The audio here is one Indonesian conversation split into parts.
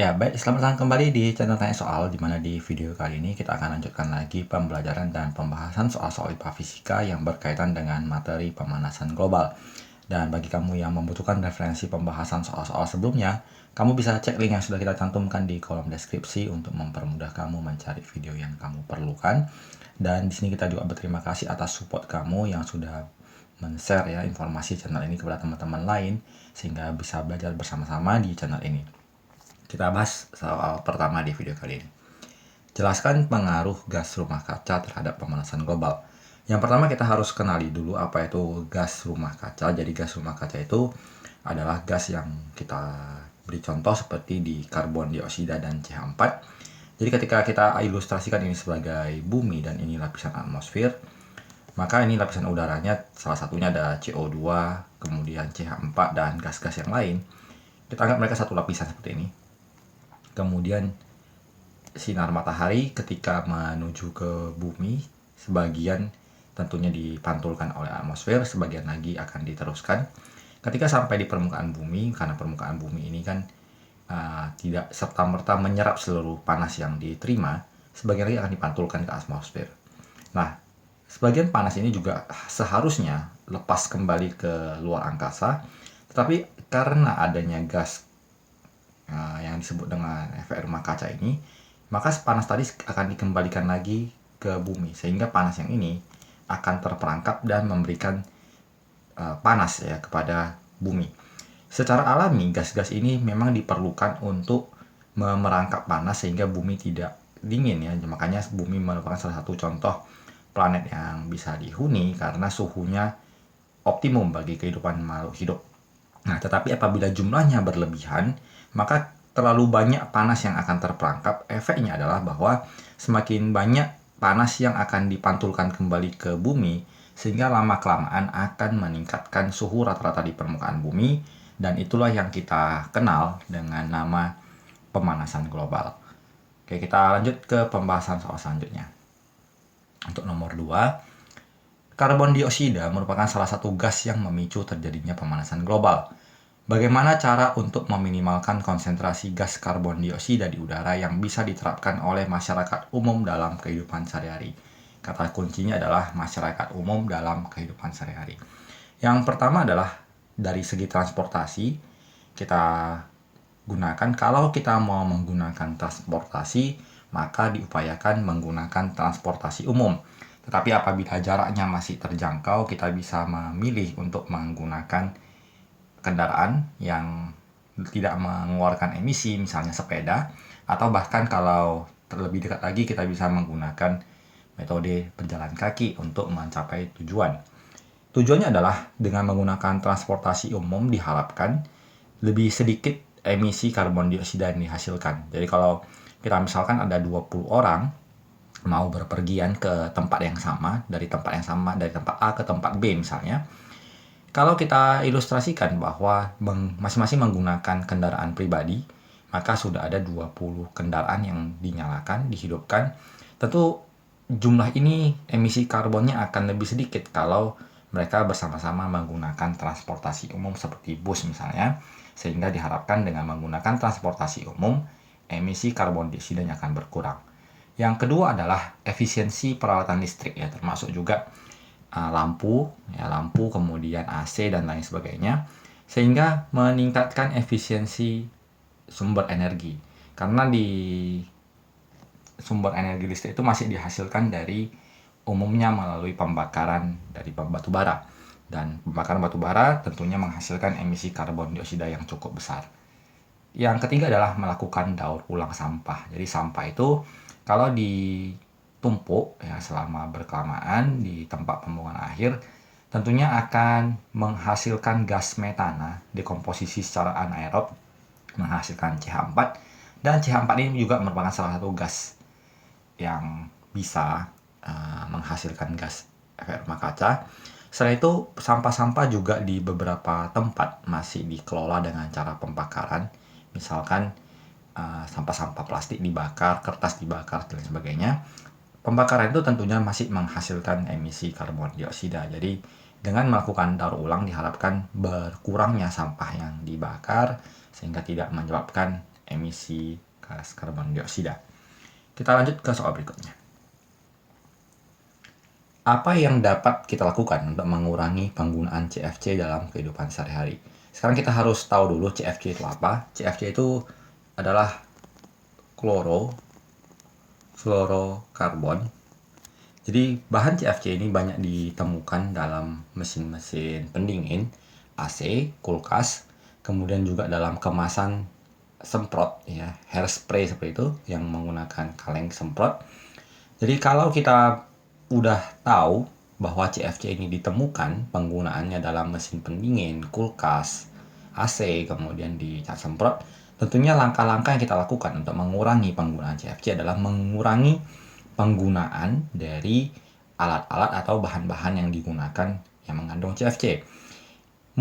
Ya, baik. Selamat datang kembali di channel Tanya Soal, di mana di video kali ini kita akan lanjutkan lagi pembelajaran dan pembahasan soal-soal IPA Fisika yang berkaitan dengan materi pemanasan global. Dan bagi kamu yang membutuhkan referensi pembahasan soal-soal sebelumnya, kamu bisa cek link yang sudah kita cantumkan di kolom deskripsi untuk mempermudah kamu mencari video yang kamu perlukan. Dan di sini kita juga berterima kasih atas support kamu yang sudah men-share ya informasi channel ini kepada teman-teman lain sehingga bisa belajar bersama-sama di channel ini. Kita bahas soal pertama di video kali ini. Jelaskan pengaruh gas rumah kaca terhadap pemanasan global. Yang pertama kita harus kenali dulu apa itu gas rumah kaca. Jadi gas rumah kaca itu adalah gas yang kita beri contoh seperti di karbon dioksida dan CH4. Jadi ketika kita ilustrasikan ini sebagai bumi dan ini lapisan atmosfer, maka ini lapisan udaranya salah satunya ada CO2, kemudian CH4 dan gas-gas yang lain. Kita anggap mereka satu lapisan seperti ini. Kemudian sinar matahari ketika menuju ke bumi, sebagian tentunya dipantulkan oleh atmosfer, sebagian lagi akan diteruskan. Ketika sampai di permukaan bumi, karena permukaan bumi ini kan tidak serta-merta menyerap seluruh panas yang diterima, sebagian lagi akan dipantulkan ke atmosfer. Nah, sebagian panas ini juga seharusnya lepas kembali ke luar angkasa, tetapi karena adanya gas yang disebut dengan efek rumah kaca ini, maka panas tadi akan dikembalikan lagi ke bumi, sehingga panas yang ini akan terperangkap dan memberikan panas ya kepada bumi. Secara alami, gas-gas ini memang diperlukan untuk merangkap panas sehingga bumi tidak dingin ya. Makanya bumi merupakan salah satu contoh planet yang bisa dihuni karena suhunya optimum bagi kehidupan makhluk hidup. Nah, tetapi apabila jumlahnya berlebihan, maka terlalu banyak panas yang akan terperangkap. Efeknya adalah bahwa semakin banyak panas yang akan dipantulkan kembali ke bumi, sehingga lama-kelamaan akan meningkatkan suhu rata-rata di permukaan bumi, dan itulah yang kita kenal dengan nama pemanasan global. Oke, kita lanjut ke pembahasan soal selanjutnya. Untuk nomor 2, karbon dioksida merupakan salah satu gas yang memicu terjadinya pemanasan global. Bagaimana cara untuk meminimalkan konsentrasi gas karbon dioksida di udara yang bisa diterapkan oleh masyarakat umum dalam kehidupan sehari-hari? Kata kuncinya adalah masyarakat umum dalam kehidupan sehari-hari. Yang pertama adalah dari segi transportasi, kita gunakan, kalau kita mau menggunakan transportasi, maka diupayakan menggunakan transportasi umum. Tetapi apabila jaraknya masih terjangkau, kita bisa memilih untuk menggunakan kendaraan yang tidak mengeluarkan emisi, misalnya sepeda, atau bahkan kalau terlebih dekat lagi kita bisa menggunakan metode berjalan kaki untuk mencapai tujuan. Tujuannya adalah dengan menggunakan transportasi umum diharapkan lebih sedikit emisi karbon dioksida yang dihasilkan. Jadi kalau kita misalkan ada 20 orang mau berpergian ke tempat yang sama, dari tempat A ke tempat B misalnya, kalau kita ilustrasikan bahwa masing-masing menggunakan kendaraan pribadi, maka sudah ada 20 kendaraan yang dinyalakan, dihidupkan. Tentu jumlah ini emisi karbonnya akan lebih sedikit kalau mereka bersama-sama menggunakan transportasi umum seperti bus misalnya, sehingga diharapkan dengan menggunakan transportasi umum, emisi karbon dioksidanya akan berkurang. Yang kedua adalah efisiensi peralatan listrik ya, termasuk juga lampu, kemudian AC dan lain sebagainya, sehingga meningkatkan efisiensi sumber energi. Karena di sumber energi listrik itu masih dihasilkan dari umumnya melalui pembakaran dari batu bara. Dan pembakaran batu bara tentunya menghasilkan emisi karbon dioksida yang cukup besar. Yang ketiga adalah melakukan daur ulang sampah. Jadi sampah itu kalau ditumpuk ya selama berkelamaan di tempat pembuangan akhir, tentunya akan menghasilkan gas metana dekomposisi secara anaerob, menghasilkan CH4, dan CH4 ini juga merupakan salah satu gas yang bisa menghasilkan gas efek rumah kaca. Setelah itu sampah-sampah juga di beberapa tempat masih dikelola dengan cara pembakaran, misalkan sampah-sampah plastik dibakar, kertas dibakar, dan sebagainya. Pembakaran itu tentunya masih menghasilkan emisi karbon dioksida. Jadi dengan melakukan daur ulang diharapkan berkurangnya sampah yang dibakar sehingga tidak menyebabkan emisi gas karbon dioksida. Kita lanjut ke soal berikutnya. Apa yang dapat kita lakukan untuk mengurangi penggunaan CFC dalam kehidupan sehari-hari? Sekarang kita harus tahu dulu CFC itu apa. CFC itu adalah klorofluorokarbon. Jadi bahan CFC ini banyak ditemukan dalam mesin-mesin pendingin, AC, kulkas, kemudian juga dalam kemasan semprot ya, hairspray seperti itu yang menggunakan kaleng semprot. Jadi kalau kita udah tahu bahwa CFC ini ditemukan penggunaannya dalam mesin pendingin, kulkas, AC, kemudian di cat semprot, tentunya langkah-langkah yang kita lakukan untuk mengurangi penggunaan CFC adalah mengurangi penggunaan dari alat-alat atau bahan-bahan yang digunakan yang mengandung CFC.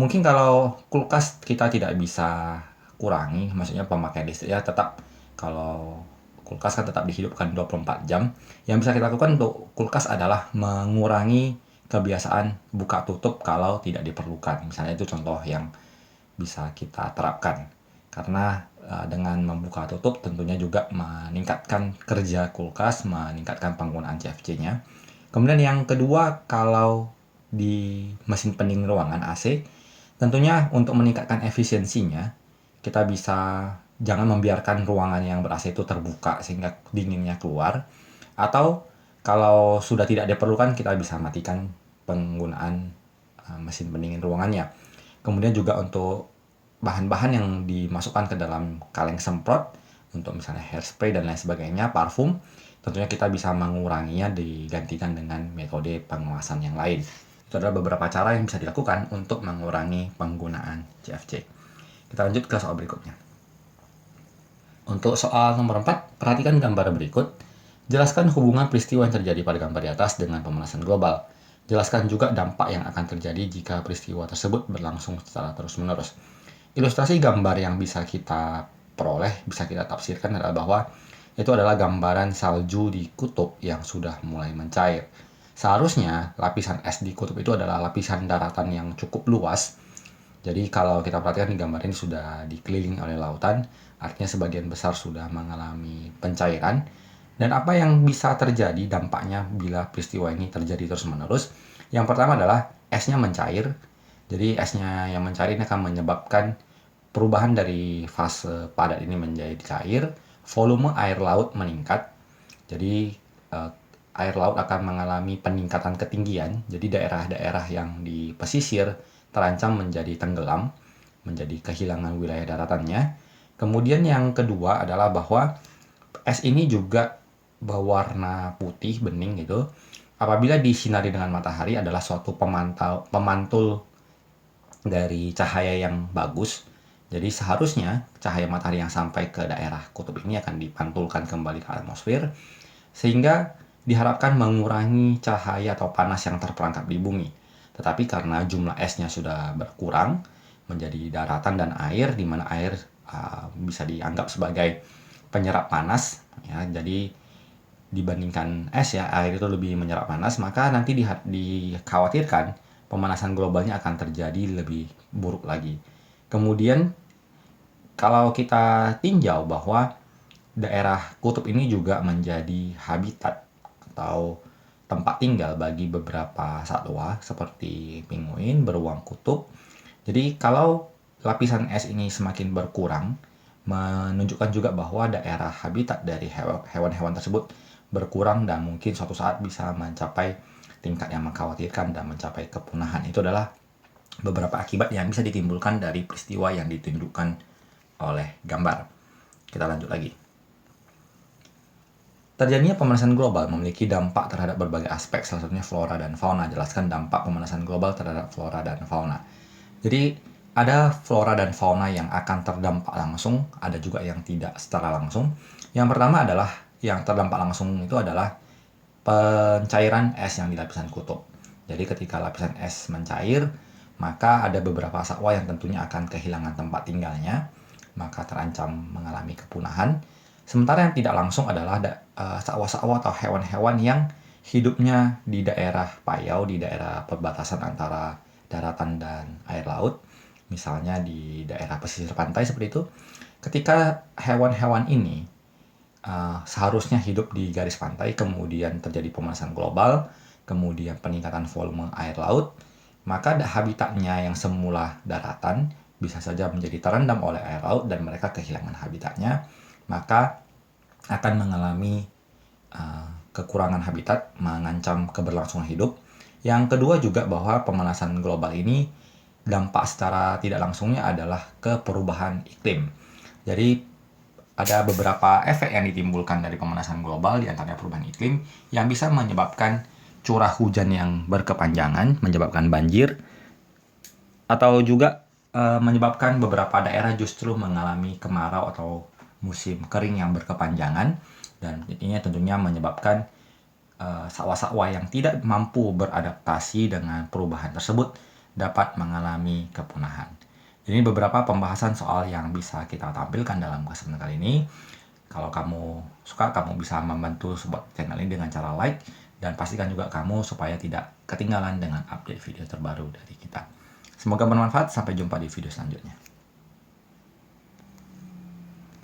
Mungkin kalau kulkas kita tidak bisa kurangi, maksudnya pemakaian listriknya tetap, kalau kulkas kan tetap dihidupkan 24 jam. Yang bisa kita lakukan untuk kulkas adalah mengurangi kebiasaan buka tutup kalau tidak diperlukan. Misalnya itu contoh yang bisa kita terapkan. Karena dengan membuka tutup tentunya juga meningkatkan kerja kulkas, meningkatkan penggunaan CFC-nya. Kemudian yang kedua, kalau di mesin pendingin ruangan AC, tentunya untuk meningkatkan efisiensinya, kita bisa jangan membiarkan ruangan yang ber-AC itu terbuka sehingga dinginnya keluar. Atau kalau sudah tidak diperlukan, kita bisa matikan penggunaan mesin pendingin ruangannya. Kemudian juga untuk bahan-bahan yang dimasukkan ke dalam kaleng semprot, untuk misalnya hairspray dan lain sebagainya, parfum, tentunya kita bisa menguranginya digantikan dengan metode pengawasan yang lain. Itu adalah beberapa cara yang bisa dilakukan untuk mengurangi penggunaan CFC. Kita lanjut ke soal berikutnya. Untuk soal nomor 4, perhatikan gambar berikut. Jelaskan hubungan peristiwa yang terjadi pada gambar di atas dengan pemanasan global. Jelaskan juga dampak yang akan terjadi jika peristiwa tersebut berlangsung secara terus-menerus. Ilustrasi gambar yang bisa kita peroleh, bisa kita tafsirkan adalah bahwa itu adalah gambaran salju di kutub yang sudah mulai mencair. Seharusnya lapisan es di kutub itu adalah lapisan daratan yang cukup luas. Jadi kalau kita perhatikan di gambar ini sudah dikelilingi oleh lautan, artinya sebagian besar sudah mengalami pencairan. Dan apa yang bisa terjadi dampaknya bila peristiwa ini terjadi terus-menerus? Yang pertama adalah esnya mencair. Jadi esnya yang mencair ini akan menyebabkan perubahan dari fase padat ini menjadi cair, volume air laut meningkat. Jadi air laut akan mengalami peningkatan ketinggian. Jadi daerah-daerah yang di pesisir terancam menjadi tenggelam, menjadi kehilangan wilayah daratannya. Kemudian yang kedua adalah bahwa es ini juga berwarna putih bening gitu. Apabila disinari dengan matahari adalah suatu pemantul dari cahaya yang bagus. Jadi seharusnya cahaya matahari yang sampai ke daerah kutub ini akan dipantulkan kembali ke atmosfer, sehingga diharapkan mengurangi cahaya atau panas yang terperangkap di bumi. Tetapi karena jumlah esnya sudah berkurang menjadi daratan dan air, di mana air bisa dianggap sebagai penyerap panas, ya, jadi dibandingkan es ya, air itu lebih menyerap panas, maka nanti dikhawatirkan pemanasan globalnya akan terjadi lebih buruk lagi. Kemudian kalau kita tinjau bahwa daerah kutub ini juga menjadi habitat atau tempat tinggal bagi beberapa satwa seperti penguin, beruang kutub. Jadi kalau lapisan es ini semakin berkurang, menunjukkan juga bahwa daerah habitat dari hewan-hewan tersebut berkurang dan mungkin suatu saat bisa mencapai tingkat yang mengkhawatirkan dan mencapai kepunahan. Itu adalah beberapa akibat yang bisa ditimbulkan dari peristiwa yang ditunjukkan oleh gambar. Kita lanjut lagi. Terjadinya pemanasan global memiliki dampak terhadap berbagai aspek, salah satunya flora dan fauna. Jelaskan dampak pemanasan global terhadap flora dan fauna. Jadi ada flora dan fauna yang akan terdampak langsung, ada juga yang tidak secara langsung. Yang pertama adalah yang terdampak langsung itu adalah pencairan es yang di lapisan kutub. Jadi ketika lapisan es mencair, maka ada beberapa satwa yang tentunya akan kehilangan tempat tinggalnya, maka terancam mengalami kepunahan. Sementara yang tidak langsung adalah satwa-satwa atau hewan-hewan yang hidupnya di daerah payau, di daerah perbatasan antara daratan dan air laut, misalnya di daerah pesisir pantai seperti itu. Ketika hewan-hewan ini seharusnya hidup di garis pantai, kemudian terjadi pemanasan global, kemudian peningkatan volume air laut, maka habitatnya yang semula daratan bisa saja menjadi terendam oleh air laut dan mereka kehilangan habitatnya, maka akan mengalami kekurangan habitat, mengancam keberlangsungan hidup. Yang kedua juga bahwa pemanasan global ini dampak secara tidak langsungnya adalah ke perubahan iklim. Jadi ada beberapa efek yang ditimbulkan dari pemanasan global, diantaranya perubahan iklim, yang bisa menyebabkan curah hujan yang berkepanjangan, menyebabkan banjir, atau juga menyebabkan beberapa daerah justru mengalami kemarau atau musim kering yang berkepanjangan, dan ini tentunya menyebabkan sawah-sawah yang tidak mampu beradaptasi dengan perubahan tersebut dapat mengalami kepunahan. Ini beberapa pembahasan soal yang bisa kita tampilkan dalam kesempatan kali ini. Kalau kamu suka, kamu bisa membantu support channel ini dengan cara like, dan pastikan juga kamu supaya tidak ketinggalan dengan update video terbaru dari kita. Semoga bermanfaat, sampai jumpa di video selanjutnya.